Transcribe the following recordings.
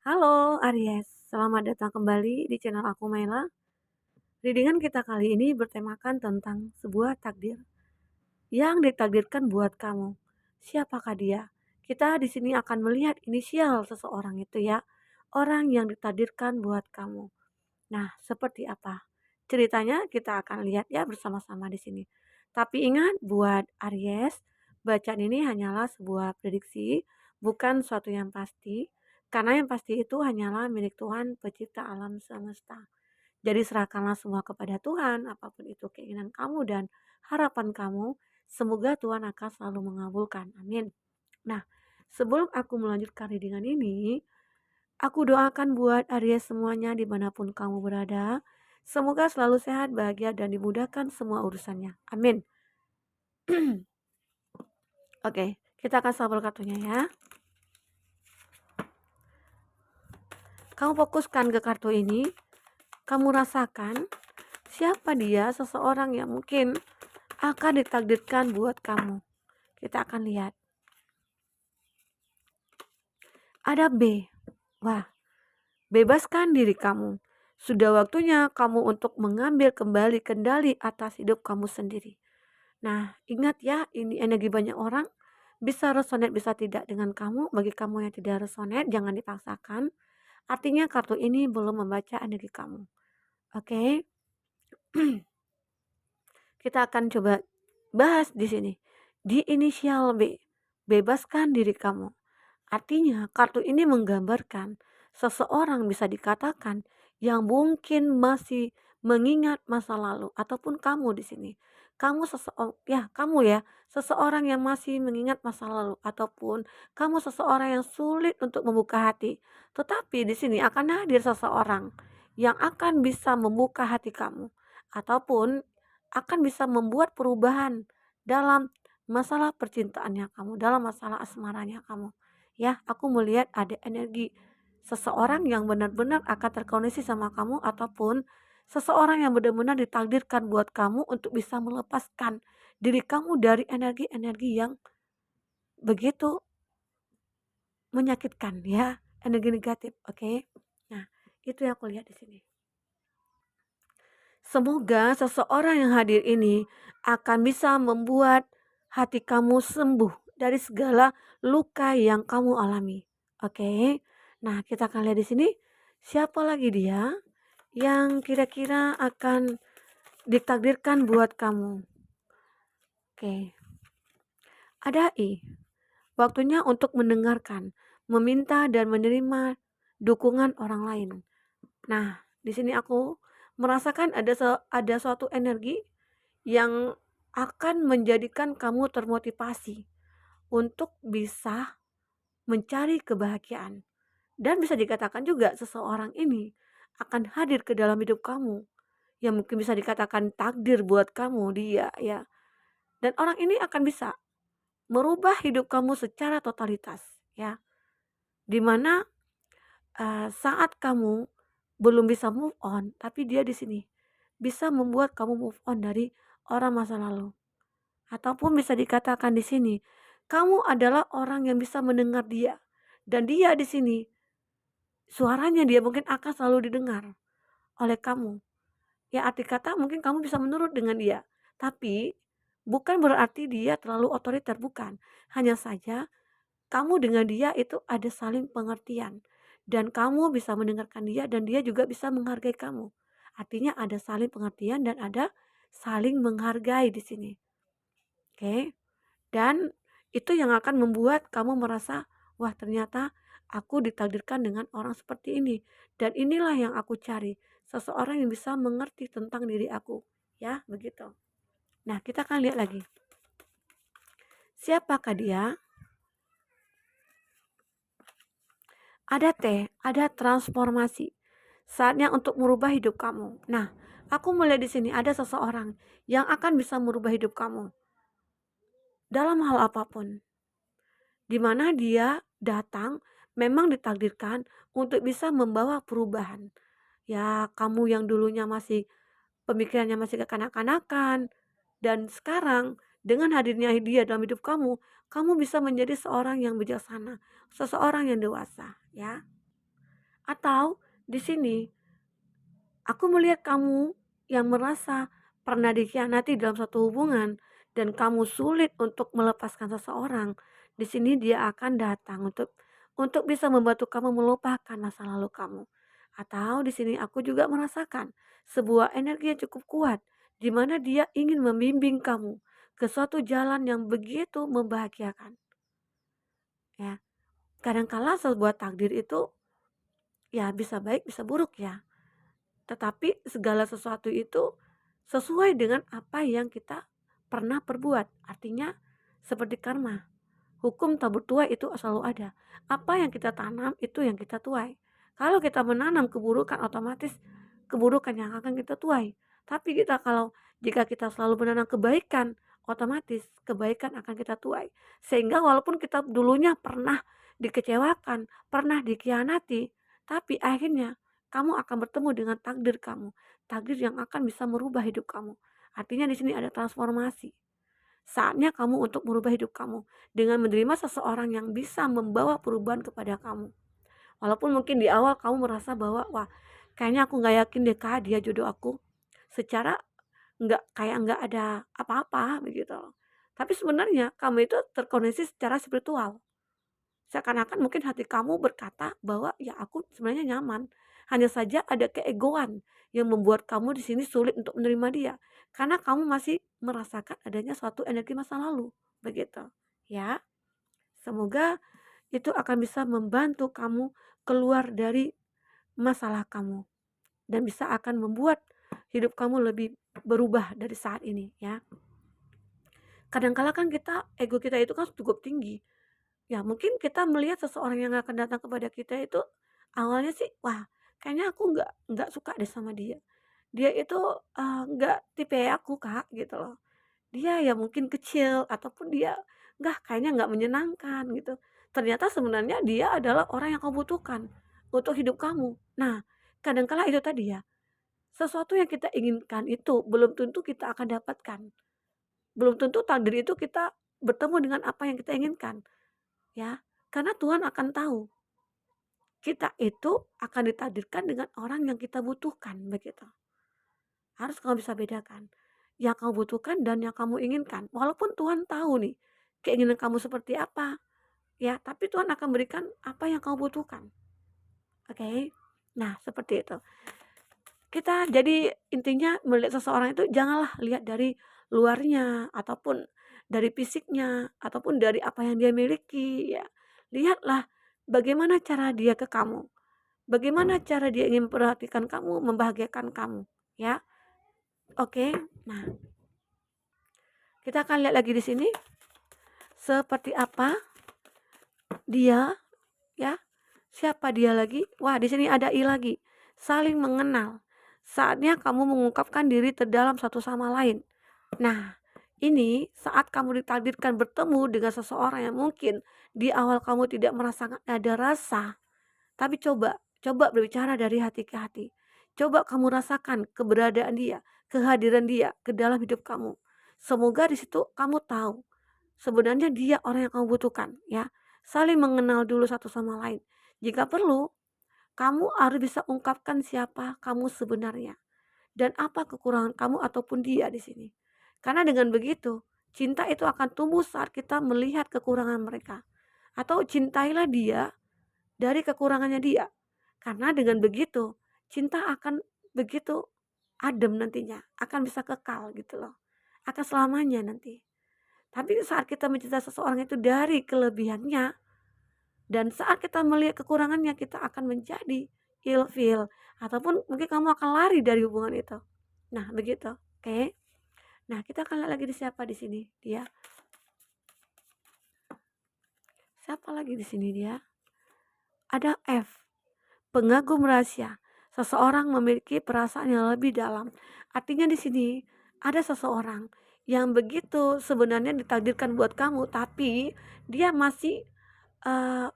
Halo Aries, selamat datang kembali di channel aku Maila. Readingan kita kali ini bertemakan tentang sebuah takdir yang ditakdirkan buat kamu. Siapakah dia? Kita di sini akan melihat inisial seseorang itu ya, orang yang ditakdirkan buat kamu. Nah, seperti apa? Ceritanya kita akan lihat ya bersama-sama di sini. Tapi ingat buat Aries, bacaan ini hanyalah sebuah prediksi, bukan suatu yang pasti. Karena yang pasti itu hanyalah milik Tuhan pencipta alam semesta. Jadi serahkanlah semua kepada Tuhan, apapun itu keinginan kamu dan harapan kamu, semoga Tuhan akan selalu mengabulkan. Amin. Nah, sebelum aku melanjutkan readingan ini, aku doakan buat Aries semuanya dimanapun kamu berada. Semoga selalu sehat, bahagia, dan dimudahkan semua urusannya. Amin. Oke, kita akan shuffle kartunya ya. Kamu fokuskan ke kartu ini. Kamu rasakan siapa dia, seseorang yang mungkin akan ditakdirkan buat kamu. Kita akan lihat. Ada B. Wah, bebaskan diri kamu. Sudah waktunya kamu untuk mengambil kembali kendali atas hidup kamu sendiri. Nah, ingat ya, ini energi banyak orang. Bisa resonate, bisa tidak dengan kamu. Bagi kamu yang tidak resonate, jangan dipaksakan. Artinya kartu ini belum membaca energi kamu. Oke. Kita akan coba bahas di sini. Di inisial B, bebaskan diri kamu. Artinya kartu ini menggambarkan seseorang bisa dikatakan yang mungkin masih mengingat masa lalu ataupun kamu di sini. Kamu ya, seseorang yang masih mengingat masa lalu ataupun kamu seseorang yang sulit untuk membuka hati. Tetapi di sini akan hadir seseorang yang akan bisa membuka hati kamu ataupun akan bisa membuat perubahan dalam masalah percintaannya kamu, dalam masalah asmaranya kamu. Ya, aku melihat ada energi seseorang yang benar-benar akan terkoneksi sama kamu ataupun seseorang yang benar-benar ditakdirkan buat kamu untuk bisa melepaskan diri kamu dari energi-energi yang begitu menyakitkan ya, energi negatif, oke? Nah, itu yang aku lihat di sini. Semoga seseorang yang hadir ini akan bisa membuat hati kamu sembuh dari segala luka yang kamu alami. Oke. Nah, kita akan lihat di sini siapa lagi dia yang kira-kira akan ditakdirkan buat kamu. Oke. Ada I. Waktunya untuk mendengarkan, meminta dan menerima dukungan orang lain. Nah, di sini aku merasakan ada suatu energi yang akan menjadikan kamu termotivasi untuk bisa mencari kebahagiaan. Dan bisa dikatakan juga seseorang ini akan hadir ke dalam hidup kamu yang mungkin bisa dikatakan takdir buat kamu dia ya. Dan orang ini akan bisa merubah hidup kamu secara totalitas ya. Dimana saat kamu belum bisa move on, tapi dia di sini bisa membuat kamu move on dari orang masa lalu. Ataupun bisa dikatakan di sini, kamu adalah orang yang bisa mendengar dia. Dan dia di sini, suaranya dia mungkin akan selalu didengar oleh kamu. Ya arti kata mungkin kamu bisa menurut dengan dia. Tapi bukan berarti dia terlalu otoriter, bukan. Hanya saja kamu dengan dia itu ada saling pengertian. Dan kamu bisa mendengarkan dia dan dia juga bisa menghargai kamu. Artinya ada saling pengertian dan ada saling menghargai di sini. Oke. Dan itu yang akan membuat kamu merasa, wah ternyata aku ditakdirkan dengan orang seperti ini. Dan inilah yang aku cari, seseorang yang bisa mengerti tentang diri aku. Ya, begitu. Nah, kita akan lihat lagi. Siapakah dia? Ada T, ada transformasi. Saatnya untuk merubah hidup kamu. Nah, aku melihat di sini ada seseorang yang akan bisa merubah hidup kamu dalam hal apapun. Di mana dia datang memang ditakdirkan untuk bisa membawa perubahan. Ya, kamu yang dulunya masih pemikirannya masih kekanak-kanakan dan sekarang dengan hadirnya dia dalam hidup kamu, kamu bisa menjadi seorang yang bijaksana, seseorang yang dewasa, ya. Atau di sini aku melihat kamu yang merasa pernah dikhianati dalam satu hubungan dan kamu sulit untuk melepaskan seseorang. Di sini dia akan datang untuk bisa membantu kamu melupakan masa lalu kamu. Atau di sini aku juga merasakan sebuah energi yang cukup kuat di mana dia ingin membimbing kamu ke suatu jalan yang begitu membahagiakan. Ya, kadangkala sebuah takdir itu ya bisa baik bisa buruk ya. Tetapi segala sesuatu itu sesuai dengan apa yang kita pernah perbuat. Artinya seperti karma. Hukum tabur tuai itu selalu ada. Apa yang kita tanam itu yang kita tuai. Kalau kita menanam keburukan otomatis keburukan yang akan kita tuai. Tapi jika kita selalu menanam kebaikan, otomatis kebaikan akan kita tuai. Sehingga walaupun kita dulunya pernah dikecewakan, pernah dikhianati, tapi akhirnya kamu akan bertemu dengan takdir kamu, takdir yang akan bisa merubah hidup kamu. Artinya di sini ada transformasi. Saatnya kamu untuk merubah hidup kamu dengan menerima seseorang yang bisa membawa perubahan kepada kamu. Walaupun mungkin di awal kamu merasa bahwa wah, kayaknya aku nggak yakin deh Kak dia jodoh aku. Secara nggak ada apa-apa begitu loh. Tapi sebenarnya kamu itu terkoneksi secara spiritual. Seakan-akan mungkin hati kamu berkata bahwa ya aku sebenarnya nyaman. Hanya saja ada keegoan yang membuat kamu di sini sulit untuk menerima dia. Karena kamu masih merasakan adanya suatu energi masa lalu. Begitu. Ya, semoga itu akan bisa membantu kamu keluar dari masalah kamu. Dan bisa akan membuat hidup kamu lebih berubah dari saat ini ya. Kadang-kala kan ego kita itu kan cukup tinggi. Ya mungkin kita melihat seseorang yang akan datang kepada kita itu awalnya sih, wah kayaknya aku nggak suka deh sama dia. Dia itu nggak tipe aku Kak gitu loh. Dia ya mungkin kecil ataupun dia kayaknya nggak menyenangkan gitu. Ternyata sebenarnya dia adalah orang yang kamu butuhkan untuk hidup kamu. Nah, kadangkala itu tadi ya, sesuatu yang kita inginkan itu belum tentu kita akan dapatkan. Belum tentu takdir itu kita bertemu dengan apa yang kita inginkan. Ya, karena Tuhan akan tahu, kita itu akan ditakdirkan dengan orang yang kita butuhkan, begitu. Harus kamu bisa bedakan, yang kamu butuhkan dan yang kamu inginkan. Walaupun Tuhan tahu nih, keinginan kamu seperti apa, ya, tapi Tuhan akan berikan apa yang kamu butuhkan. Oke? Nah, seperti itu. Kita jadi intinya melihat seseorang itu janganlah lihat dari luarnya ataupun dari fisiknya ataupun dari apa yang dia miliki ya. Lihatlah bagaimana cara dia ke kamu. Bagaimana cara dia ingin memperhatikan kamu, membahagiakan kamu, ya. Oke. Nah, kita akan lihat lagi di sini seperti apa dia, ya. Siapa dia lagi? Wah, di sini ada I lagi. Saling mengenal. Saatnya kamu mengungkapkan diri terdalam satu sama lain. Nah, ini saat kamu ditakdirkan bertemu dengan seseorang yang mungkin di awal kamu tidak merasa ada rasa, tapi coba berbicara dari hati ke hati. Coba kamu rasakan keberadaan dia, kehadiran dia ke dalam hidup kamu. Semoga di situ kamu tahu sebenarnya dia orang yang kamu butuhkan, ya. Saling mengenal dulu satu sama lain. Jika perlu, kamu harus bisa ungkapkan siapa kamu sebenarnya dan apa kekurangan kamu ataupun dia di sini. Karena dengan begitu, cinta itu akan tumbuh saat kita melihat kekurangan mereka. Atau cintailah dia dari kekurangannya dia. Karena dengan begitu, cinta akan begitu adem nantinya, akan bisa kekal gitu loh. Akan selamanya nanti. Tapi saat kita mencintai seseorang itu dari kelebihannya, dan saat kita melihat kekurangannya, kita akan menjadi ilfil. Ataupun mungkin kamu akan lari dari hubungan itu. Nah, begitu. Oke. Nah, kita akan lihat lagi di siapa di sini dia. Siapa lagi di sini dia? Ada F. Pengagum rahasia. Seseorang memiliki perasaan yang lebih dalam. Artinya di sini ada seseorang yang begitu sebenarnya ditakdirkan buat kamu, tapi dia masih uh,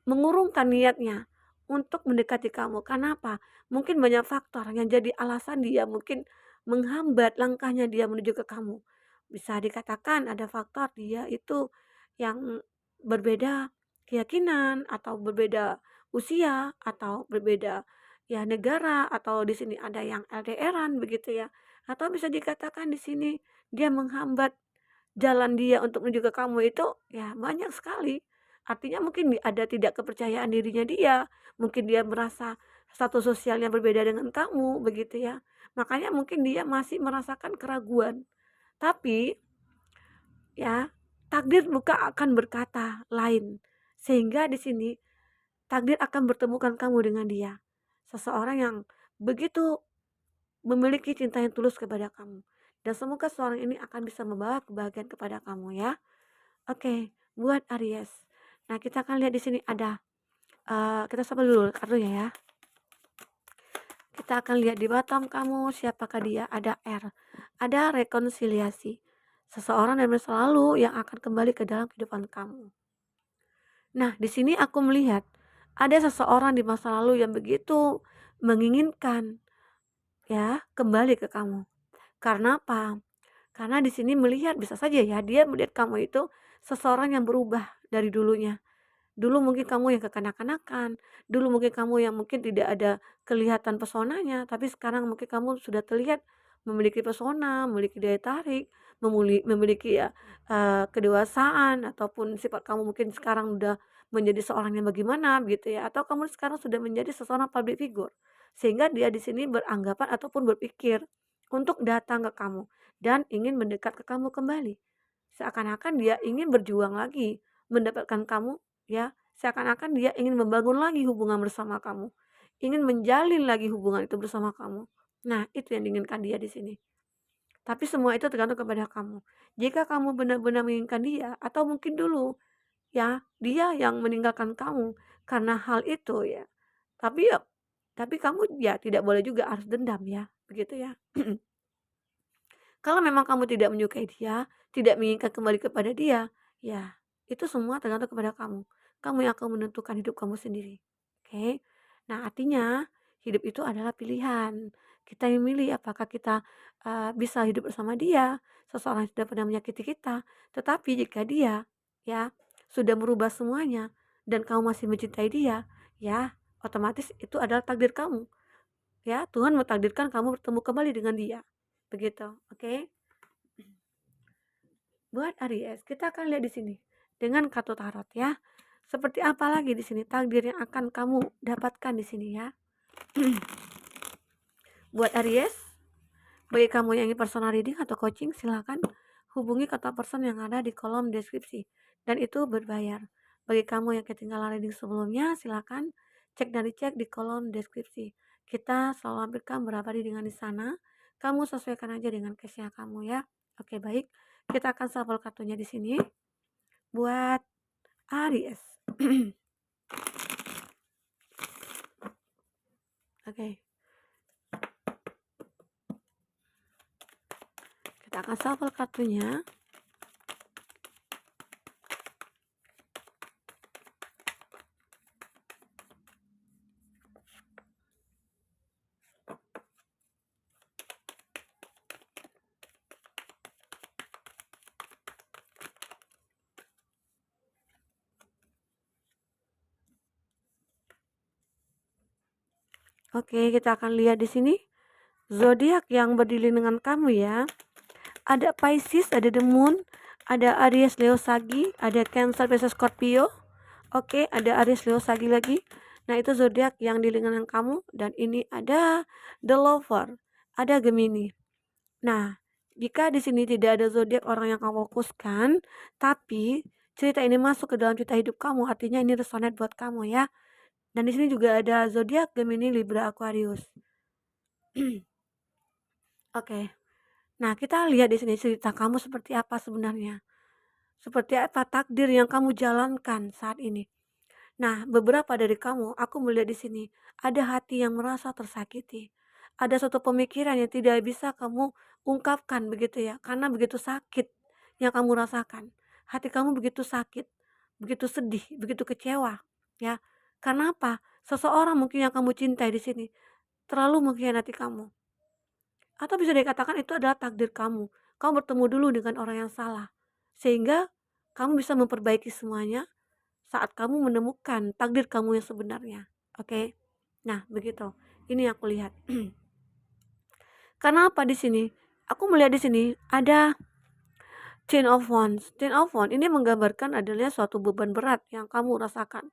mengurungkan niatnya untuk mendekati kamu. Kenapa? Mungkin banyak faktor yang jadi alasan dia mungkin menghambat langkahnya dia menuju ke kamu. Bisa dikatakan ada faktor dia itu yang berbeda keyakinan atau berbeda usia atau berbeda ya negara, atau di sini ada yang LDRan begitu ya. Atau bisa dikatakan di sini dia menghambat jalan dia untuk menuju ke kamu itu ya banyak sekali. Artinya mungkin ada tidak kepercayaan dirinya dia, mungkin dia merasa status sosialnya berbeda dengan kamu begitu ya. Makanya mungkin dia masih merasakan keraguan. Tapi ya takdir bukan akan berkata lain. Sehingga di sini takdir akan bertemukan kamu dengan dia. Seseorang yang begitu memiliki cinta yang tulus kepada kamu. Dan semoga seorang ini akan bisa membawa kebahagiaan kepada kamu ya. Oke, buat Aries. Nah, kita akan lihat di sini ada kita sapa dulu kartunya ya. Kita akan lihat di bottom kamu siapakah dia? Ada R. Ada rekonsiliasi. Seseorang dari masa lalu yang akan kembali ke dalam kehidupan kamu. Nah, di sini aku melihat ada seseorang di masa lalu yang begitu menginginkan ya kembali ke kamu. Karena apa? Karena di sini melihat bisa saja ya dia melihat kamu itu seseorang yang berubah dari dulunya. Dulu mungkin kamu yang kekanak-kanakan, dulu mungkin kamu yang mungkin tidak ada kelihatan pesonanya, tapi sekarang mungkin kamu sudah terlihat memiliki pesona, memiliki daya tarik, memiliki ya kedewasaan, ataupun sifat kamu mungkin sekarang udah menjadi seorang yang bagaimana gitu ya, atau kamu sekarang sudah menjadi seseorang public figure. Sehingga dia di sini beranggapan ataupun berpikir untuk datang ke kamu dan ingin mendekat ke kamu kembali. Seakan-akan dia ingin berjuang lagi mendapatkan kamu. Ya, seakan-akan dia ingin membangun lagi hubungan bersama kamu, ingin menjalin lagi hubungan itu bersama kamu. Nah, itu yang diinginkan dia di sini. Tapi semua itu tergantung kepada kamu. Jika kamu benar-benar menginginkan dia, atau mungkin dulu ya dia yang meninggalkan kamu karena hal itu ya. Tapi ya, tapi kamu ya tidak boleh juga harus dendam ya, begitu ya. Kalau memang kamu tidak menyukai dia, tidak menginginkan kembali kepada dia, ya itu semua tergantung kepada kamu. Kamu yang akan menentukan hidup kamu sendiri. Oke. Nah, artinya hidup itu adalah pilihan. Kita yang milih apakah kita bisa hidup bersama dia, seseorang yang sudah pernah menyakiti kita. Tetapi jika dia ya sudah merubah semuanya dan kamu masih mencintai dia, ya otomatis itu adalah takdir kamu. Ya, Tuhan mentakdirkan kamu bertemu kembali dengan dia. Begitu, oke? Buat Aries, kita akan lihat di sini dengan kartu tarot ya. Seperti apa lagi di sini takdir yang akan kamu dapatkan di sini ya. Buat Aries, bagi kamu yang ingin personal reading atau coaching, silakan hubungi kontak person yang ada di kolom deskripsi dan itu berbayar. Bagi kamu yang ketinggalan reading sebelumnya, silakan cek dan dicek di kolom deskripsi. Kita selalu hampirkan berapa readingan di sana. Kamu sesuaikan aja dengan case-nya kamu ya. Oke, baik. Kita akan shuffle kartunya di sini buat Aries. Oke. Kita akan shuffle kartunya. Oke, kita akan lihat di sini zodiak yang berdiri dengan kamu ya. Ada Pisces, ada The Moon, ada Aries, Leo, Sagi, ada Cancer, Pisces, Scorpio. Oke, ada Aries, Leo, Sagi lagi. Nah, itu zodiak yang di lingkaran kamu dan ini ada The Lover, ada Gemini. Nah, jika di sini tidak ada zodiak orang yang kamu fokuskan, tapi cerita ini masuk ke dalam cerita hidup kamu, artinya ini resonate buat kamu ya. Dan di sini juga ada zodiak Gemini, Libra, Aquarius. Oke. Nah, kita lihat di sini cerita kamu seperti apa sebenarnya. Seperti apa takdir yang kamu jalankan saat ini. Nah, beberapa dari kamu, aku melihat di sini ada hati yang merasa tersakiti. Ada suatu pemikiran yang tidak bisa kamu ungkapkan begitu ya, karena begitu sakit yang kamu rasakan. Hati kamu begitu sakit, begitu sedih, begitu kecewa, ya. Karena apa? Seseorang mungkin yang kamu cintai di sini terlalu mengkhianati kamu. Atau bisa dikatakan itu adalah takdir kamu. Kamu bertemu dulu dengan orang yang salah. Sehingga kamu bisa memperbaiki semuanya saat kamu menemukan takdir kamu yang sebenarnya. Oke. Nah, begitu. Ini yang aku lihat. Karena apa di sini? Aku melihat di sini ada Chain of Wands. Chain of Wands ini menggambarkan adalah suatu beban berat yang kamu rasakan.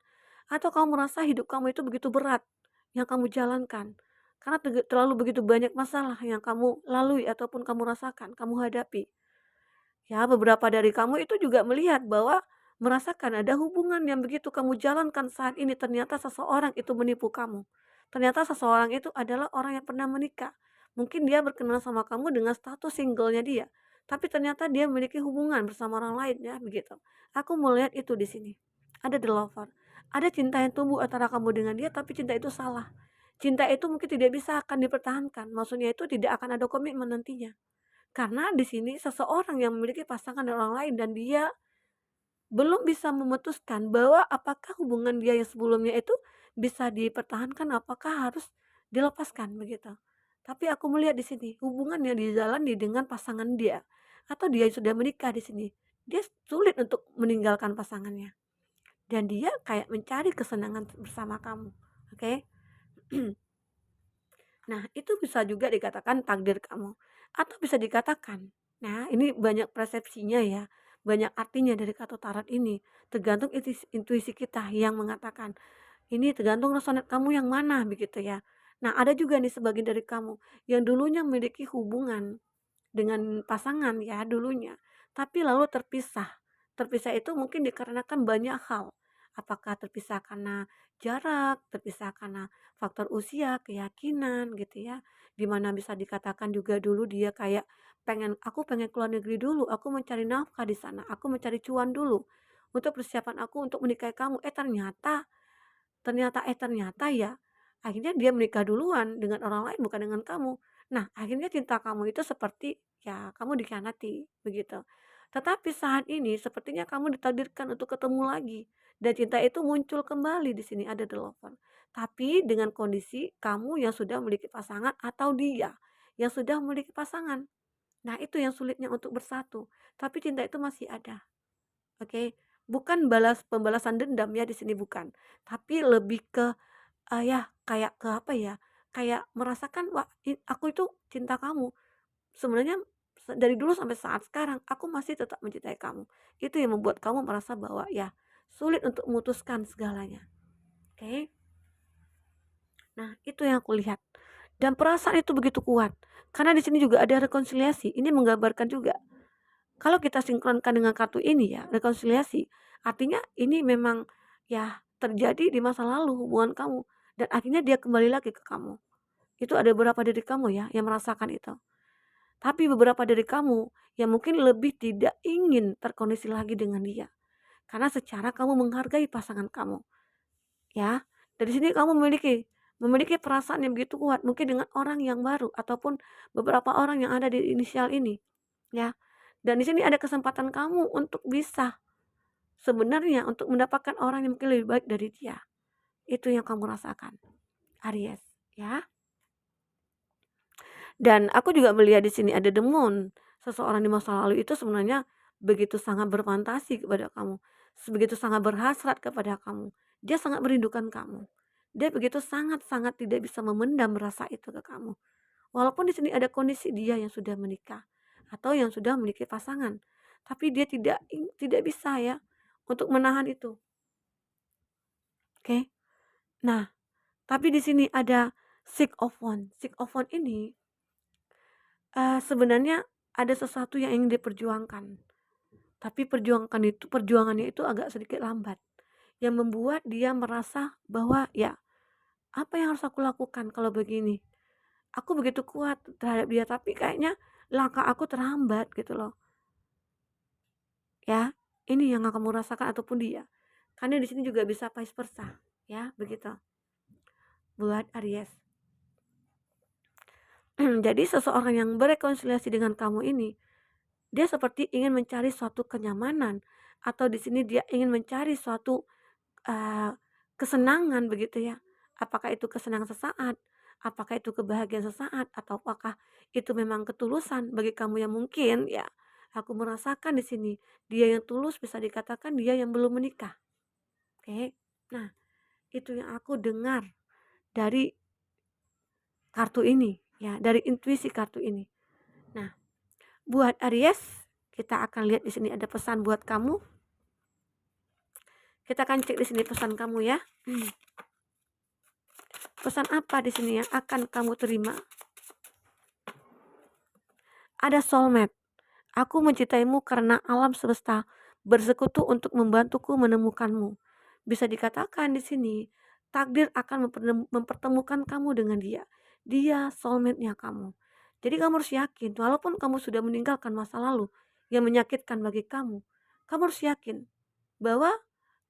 Atau kamu merasa hidup kamu itu begitu berat yang kamu jalankan. Karena terlalu begitu banyak masalah yang kamu lalui ataupun kamu rasakan, kamu hadapi. Ya, beberapa dari kamu itu juga melihat bahwa merasakan ada hubungan yang begitu kamu jalankan saat ini, ternyata seseorang itu menipu kamu. Ternyata seseorang itu adalah orang yang pernah menikah. Mungkin dia berkenal sama kamu dengan status singlenya dia, tapi ternyata dia memiliki hubungan bersama orang lain ya, begitu. Aku melihat itu di sini. Ada the lover. Ada cinta yang tumbuh antara kamu dengan dia, tapi cinta itu salah. Cinta itu mungkin tidak bisa akan dipertahankan. Maksudnya itu tidak akan ada komitmen nantinya. Karena di sini seseorang yang memiliki pasangan dengan orang lain dan dia belum bisa memutuskan bahwa apakah hubungan dia yang sebelumnya itu bisa dipertahankan, apakah harus dilepaskan begitu. Tapi aku melihat di sini hubungan yang dijalani dengan pasangan dia atau dia yang sudah menikah di sini. Dia sulit untuk meninggalkan pasangannya dan dia kayak mencari kesenangan bersama kamu. Oke. Nah, itu bisa juga dikatakan takdir kamu atau bisa dikatakan, nah ini banyak persepsinya ya, banyak artinya dari kata tarot ini, tergantung intuisi kita yang mengatakan, ini tergantung resonate kamu yang mana begitu ya. Nah, ada juga nih sebagian dari kamu yang dulunya memiliki hubungan dengan pasangan ya dulunya, tapi lalu terpisah. Terpisah itu mungkin dikarenakan banyak hal. Apakah terpisah karena jarak, terpisah karena faktor usia, keyakinan gitu ya. Dimana bisa dikatakan juga dulu dia kayak aku pengen keluar negeri dulu, aku mencari nafkah di sana, aku mencari cuan dulu untuk persiapan aku untuk menikahi kamu. Ternyata ya, akhirnya dia menikah duluan dengan orang lain bukan dengan kamu. Nah, akhirnya cinta kamu itu seperti, ya kamu dikhianati, begitu. Tetapi saat ini sepertinya kamu ditakdirkan untuk ketemu lagi, dan cinta itu muncul kembali di sini ada the lover. Tapi dengan kondisi kamu yang sudah memiliki pasangan atau dia yang sudah memiliki pasangan. Nah, itu yang sulitnya untuk bersatu, tapi cinta itu masih ada. Oke, bukan pembalasan dendam ya di sini bukan, tapi lebih ke, ya kayak ke apa ya, kayak merasakan, "Wah, aku itu cinta kamu, sebenarnya dari dulu sampai saat sekarang aku masih tetap mencintai kamu." Itu yang membuat kamu merasa bahwa ya sulit untuk memutuskan segalanya, oke. Nah, itu yang aku lihat dan perasaan itu begitu kuat, karena di sini juga ada rekonsiliasi, ini menggambarkan juga kalau kita sinkronkan dengan kartu ini ya, rekonsiliasi, artinya ini memang ya terjadi di masa lalu hubungan kamu dan akhirnya dia kembali lagi ke kamu. Itu ada beberapa dari kamu ya yang merasakan itu. Tapi beberapa dari kamu yang mungkin lebih tidak ingin terkoneksi lagi dengan dia. Karena secara kamu menghargai pasangan kamu, ya. Dari sini kamu memiliki memiliki perasaan yang begitu kuat mungkin dengan orang yang baru ataupun beberapa orang yang ada di inisial ini, ya. Dan di sini ada kesempatan kamu untuk bisa sebenarnya untuk mendapatkan orang yang mungkin lebih baik dari dia. Itu yang kamu rasakan, Aries, ya. Dan aku juga melihat di sini ada the moon. Seseorang di masa lalu itu sebenarnya begitu sangat berfantasi kepada kamu, begitu sangat berhasrat kepada kamu. Dia sangat merindukan kamu. Dia begitu sangat-sangat tidak bisa memendam rasa itu ke kamu. Walaupun di sini ada kondisi dia yang sudah menikah atau yang sudah memiliki pasangan, tapi dia tidak bisa ya untuk menahan itu. Oke. Nah, tapi di sini ada Six of Wands. Six of Wands ini sebenarnya ada sesuatu yang ingin diperjuangkan. Tapi perjuangannya itu agak sedikit lambat. Yang membuat dia merasa bahwa ya, apa yang harus aku lakukan kalau begini? Aku begitu kuat terhadap dia tapi kayaknya langkah aku terhambat gitu loh. Ya, ini yang kamu rasakan ataupun dia. Karena di sini juga bisa vice versa, ya, begitu. Buat Aries. Jadi seseorang yang berrekonsiliasi dengan kamu ini, dia seperti ingin mencari suatu kenyamanan atau di sini dia ingin mencari suatu kesenangan begitu ya. Apakah itu kesenangan sesaat, apakah itu kebahagiaan sesaat, atau apakah itu memang ketulusan bagi kamu yang mungkin ya. Aku merasakan di sini dia yang tulus bisa dikatakan dia yang belum menikah. Oke. Nah, itu yang aku dengar dari kartu ini ya, dari intuisi kartu ini. Nah, buat Aries, kita akan lihat di sini ada pesan buat kamu. Kita akan cek di sini pesan kamu ya. Pesan apa di sini yang akan kamu terima? Ada soulmate. Aku mencintaimu karena alam semesta bersekutu untuk membantuku menemukanmu. Bisa dikatakan di sini, takdir akan mempertemukan kamu dengan dia. Dia soulmate-nya kamu. Jadi kamu harus yakin, walaupun kamu sudah meninggalkan masa lalu yang menyakitkan bagi kamu harus yakin bahwa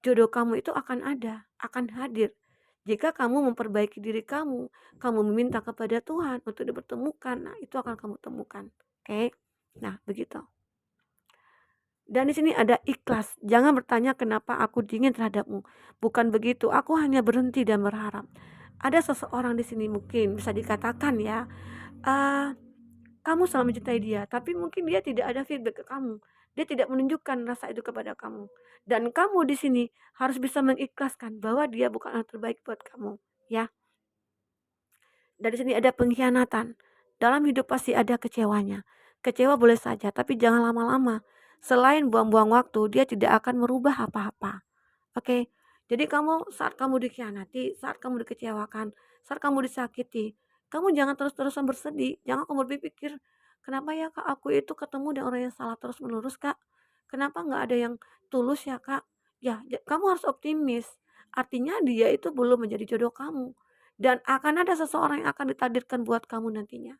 jodoh kamu itu akan ada, akan hadir. Jika kamu memperbaiki diri kamu meminta kepada Tuhan untuk dipertemukan, nah itu akan kamu temukan. Oke. Nah, begitu. Dan di sini ada ikhlas. Jangan bertanya kenapa aku dingin terhadapmu. Bukan begitu. Aku hanya berhenti dan berharap. Ada seseorang di sini mungkin bisa dikatakan ya, eh, kamu selalu mencintai dia, tapi mungkin dia tidak ada feedback ke kamu. Dia tidak menunjukkan rasa itu kepada kamu. Dan kamu di sini harus bisa mengikhlaskan bahwa dia bukan yang terbaik buat kamu, ya. Dari sini ada pengkhianatan. Dalam hidup pasti ada kecewanya. Kecewa boleh saja, tapi jangan lama-lama. Selain buang-buang waktu, dia tidak akan merubah apa-apa. Oke. Jadi saat kamu dikhianati, saat kamu dikecewakan, saat kamu disakiti, kamu jangan terus-terusan bersedih. Jangan kamu berpikir, kenapa ya Kak aku itu ketemu dengan orang yang salah terus-menerus Kak? Kenapa nggak ada yang tulus ya Kak? Ya, kamu harus optimis. Artinya dia itu belum menjadi jodoh kamu. Dan akan ada seseorang yang akan ditakdirkan buat kamu nantinya.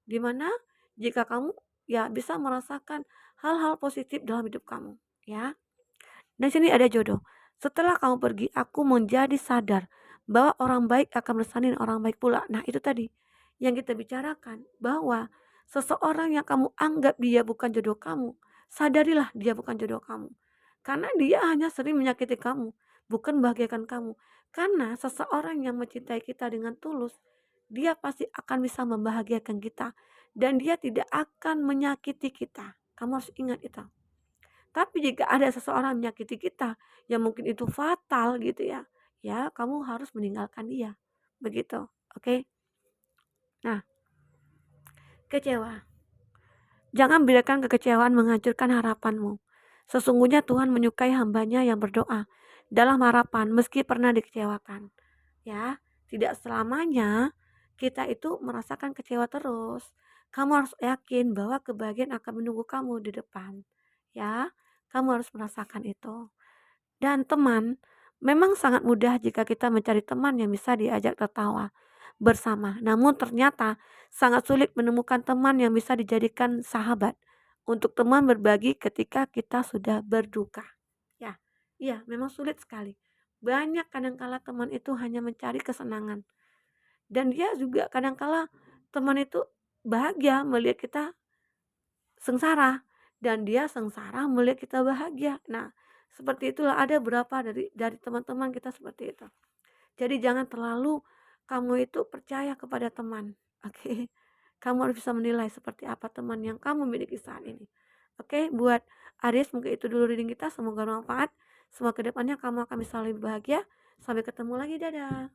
Di mana jika kamu ya bisa merasakan hal-hal positif dalam hidup kamu, ya. Dan sini ada jodoh. Setelah kamu pergi, aku menjadi sadar bahwa orang baik akan bersanding orang baik pula. Nah, itu tadi yang kita bicarakan bahwa seseorang yang kamu anggap dia bukan jodoh kamu, sadarilah dia bukan jodoh kamu. Karena dia hanya sering menyakiti kamu, bukan membahagiakan kamu. Karena seseorang yang mencintai kita dengan tulus, dia pasti akan bisa membahagiakan kita dan dia tidak akan menyakiti kita. Kamu harus ingat itu. Tapi jika ada seseorang menyakiti kita, yang mungkin itu fatal gitu ya, ya kamu harus meninggalkan dia. Begitu, oke? Nah, kecewa. Jangan biarkan kekecewaan menghancurkan harapanmu. Sesungguhnya Tuhan menyukai hambanya yang berdoa dalam harapan meski pernah dikecewakan. Ya, tidak selamanya kita itu merasakan kecewa terus. Kamu harus yakin bahwa kebahagiaan akan menunggu kamu di depan. Ya, kamu harus merasakan itu. Dan teman, memang sangat mudah jika kita mencari teman yang bisa diajak tertawa bersama. Namun ternyata sangat sulit menemukan teman yang bisa dijadikan sahabat untuk teman berbagi ketika kita sudah berduka. Ya, iya, memang sulit sekali. Banyak kadangkala teman itu hanya mencari kesenangan. Dan dia juga kadangkala teman itu bahagia melihat kita sengsara dan dia sengsara melihat kita bahagia. Nah, seperti itulah ada berapa dari teman-teman kita seperti itu. Jadi jangan terlalu kamu itu percaya kepada teman. Oke. Kamu harus bisa menilai seperti apa teman yang kamu miliki saat ini. Oke, buat Aries mungkin itu dulu reading kita, semoga bermanfaat. Semoga kedepannya kamu akan bisa lebih bahagia. Sampai ketemu lagi, dadah.